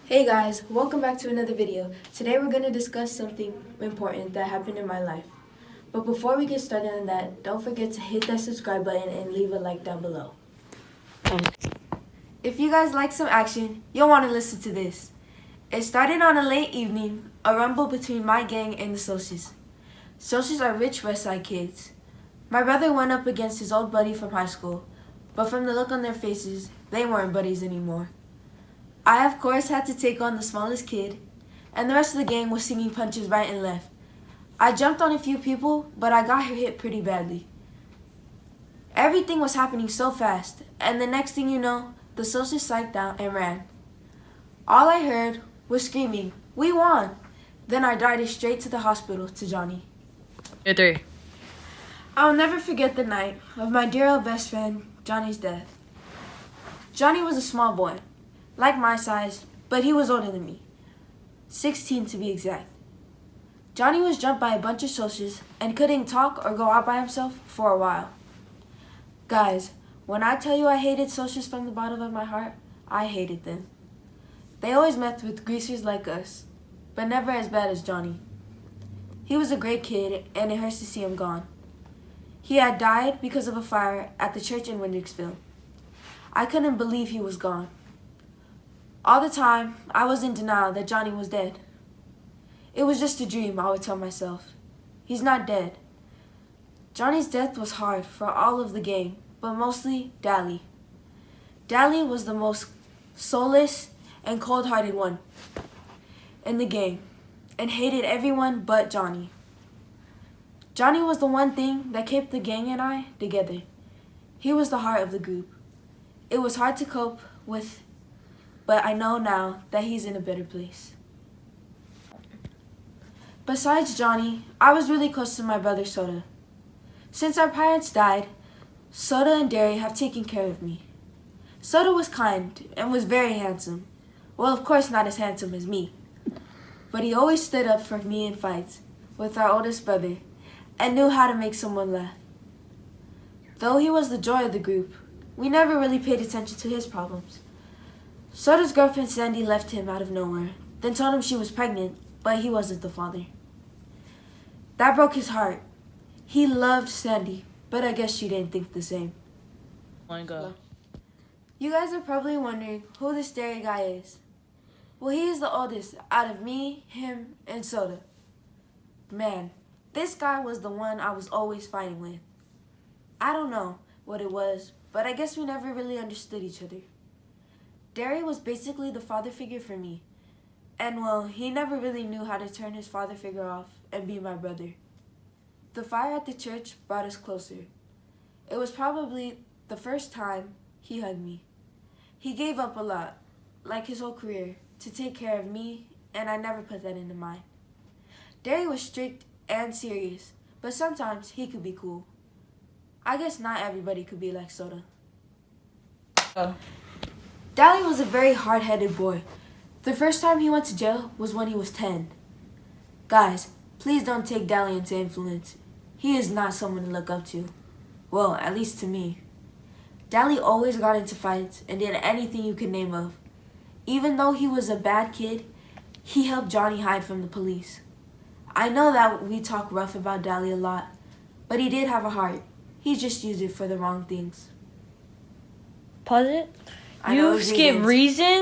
Hey guys, welcome back to another video. Today we're going to discuss something important that happened in my life. But before we get started on that, don't forget to hit that subscribe button and leave a like down below. If you guys like some action, you'll want to listen to this. It started on a late evening, a rumble between my gang and the Socials. Socials are rich West Side kids. My brother went up against his old buddy from high school, but from the look on their faces, they weren't buddies anymore. I, of course, had to take on the smallest kid, and the rest of the gang was singing punches right and left. I jumped on a few people, but I got hit pretty badly. Everything was happening so fast, and the next thing you know, the Socials psyched out and ran. All I heard was screaming, "We won!" Then I darted straight to the hospital to Johnny. Your three. I'll never forget the night of my dear old best friend, Johnny's death. Johnny was a small boy, like my size, but he was older than me. 16 to be exact. Johnny was jumped by a bunch of Socials and couldn't talk or go out by himself for a while. Guys, when I tell you I hated Socials from the bottom of my heart, I hated them. They always met with greasers like us, but never as bad as Johnny. He was a great kid, and it hurts to see him gone. He had died because of a fire at the church in Windricksville. I couldn't believe he was gone. All the time, I was in denial that Johnny was dead. It was just a dream, I would tell myself. He's not dead. Johnny's death was hard for all of the gang, but mostly Dally. Dally was the most soulless and cold-hearted one in the gang, and hated everyone but Johnny. Johnny was the one thing that kept the gang and I together. He was the heart of the group. It was hard to cope with, but I know now that he's in a better place. Besides Johnny, I was really close to my brother Soda. Since our parents died, Soda and Derry have taken care of me. Soda was kind and was very handsome. Well, of course not as handsome as me. But he always stood up for me in fights with our oldest brother and knew how to make someone laugh. Though he was the joy of the group, we never really paid attention to his problems. Soda's girlfriend Sandy left him out of nowhere, then told him she was pregnant, but he wasn't the father. That broke his heart. He loved Sandy, but I guess she didn't think the same. Go. You guys are probably wondering who this Derry guy is. Well, he is the oldest out of me, him, and Soda. Man, this guy was the one I was always fighting with. I don't know what it was, but I guess we never really understood each other. Derry was basically the father figure for me. And well, he never really knew how to turn his father figure off and be my brother. The fire at the church brought us closer. It was probably the first time he hugged me. He gave up a lot, like his whole career, to take care of me, and I never put that into mind. Derry was strict and serious, but sometimes he could be cool. I guess not everybody could be like Soda. Dally was a very hard-headed boy. The first time he went to jail was when he was 10. Guys, please don't take Dally into influence. He is not someone to look up to. Well, at least to me. Dally always got into fights and did anything you could name of. Even though he was a bad kid, he helped Johnny hide from the police. I know that we talk rough about Dally a lot, but he did have a heart. He just used it for the wrong things. Pause it. I know You skip reason?